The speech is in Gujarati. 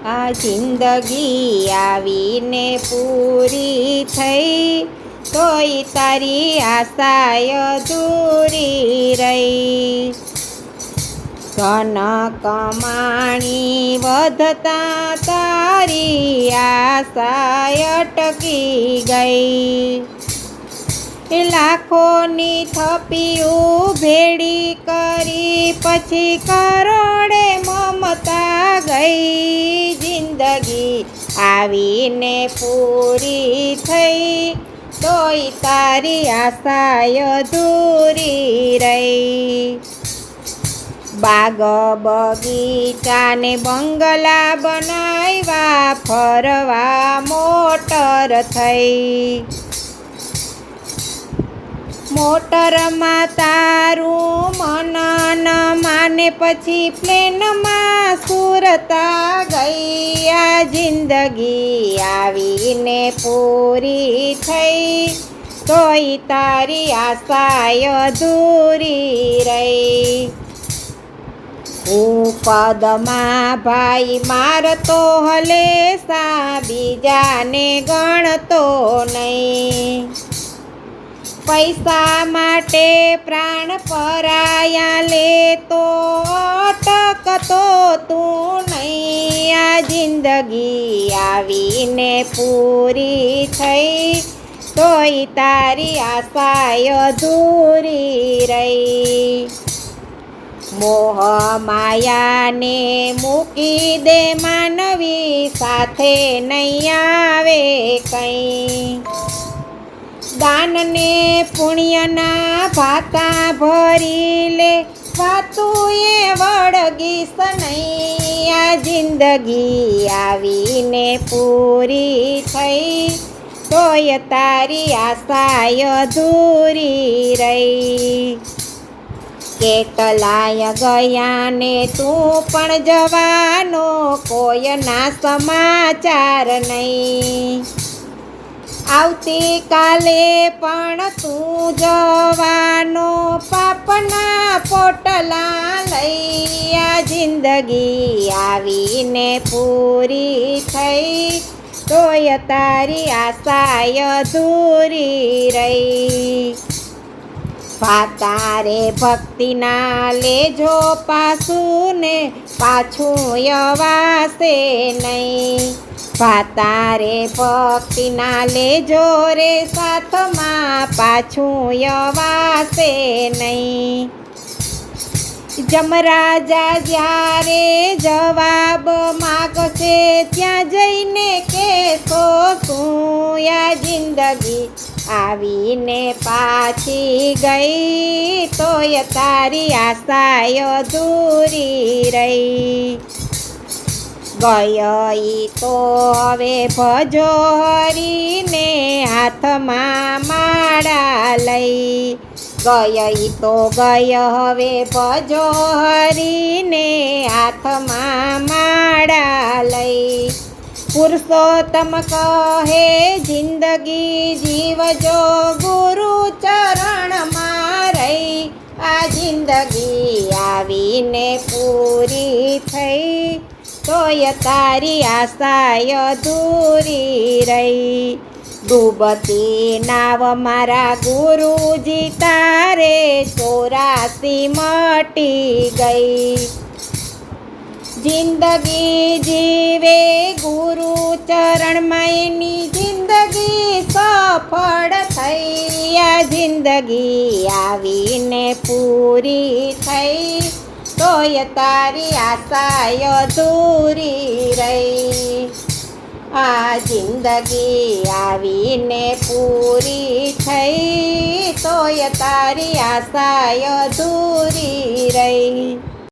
આ જિંદગી આવીને પૂરી થઈ, તોય તારી આશાય અધૂરી રહી. ધન કમાણી વધતા તારી આશાય અટકી ગઈ. લાખોની થપ્પીઓ ભેડી કરી પછી કરોડે મમતા ગઈ. જિંદગી આવીને પૂરી થઈ, તોય તારી આશાય અધૂરી રહી. બાગ બગીચાને બંગલા બનાવ્યા, ફરવા મોટર થઈ. મોટરમાં તારું મન ન માને પછી પ્લેનમાં સુરતા ગઈ. આ જિંદગી આવીને પૂરી થઈ, તોય તારી આશાય અધૂરી રહી. હું પદમાં ભાઈ મારતો હલેસા, બીજાને ગણતો નહીં. પૈસા માટે પ્રાણ પરાયા લેતો, અટકતો તું નહીં. આ જિંદગી આવીને પૂરી થઈ, તોય તારી આશાય અધૂરી રહી. મોહ માયાને મૂકી દે માનવી, સાથે નહીં આવે કંઈ. દાનને પુણ્યના ભાતા ભરી લે, વાતું એ વળગીશ નહીં. આ જિંદગી આવીને પૂરી થઈ, તોય તારી આશાય અધૂરી રહી. કેટલાય ગયા ને તું પણ જવાનો, કોઈના સમાચાર નહીં. આવતીકાલે પણ તું જવાનો, પાપના પોટલા લઈ. આ જિંદગી આવીને પૂરી થઈ, તોય તારી આશાય અધૂરી રહી. તારે ભક્તિના લેજો પાછું ને, પાછું અવાશે નહીં. તારે ભક્તિના લેજો રે સાથમાં, પાછું અવાશે નહીં. જમરાજા જ્યારે જવાબ માગશે, ત્યાં જઈને કહેશો શું. આ જિંદગી આવીને પાછી ગઈ, તોય તારી આશાય અધૂરી રહી. ગઈ તો હવે ભજો હરીને, હાથમાં માળા લઈ. ગઈ તો ગઈ હવે ભજો હરીને, હાથમાં માળા લઈ. પુરુષોત્તમ કહે જિંદગી જીવજો, ગુરુ ચરણમાં રહી. આ જિંદગી આવીને પૂરી થઈ, તોય તારી આશાય અધૂરી રહી. ડૂબતી નાવ મારા ગુરુજી તારે, 84 મટી ગઈ. જિંદગી જીવે ગુરુ ચરણમાં, એની જિંદગી સફળ થઈ. આ જિંદગી આવીને પૂરી થઈ, તોય તારી આશાય અધૂરી રહી. આ જિંદગી આવીને પૂરી થઈ, તોય તારી આશાય અધૂરી રહી.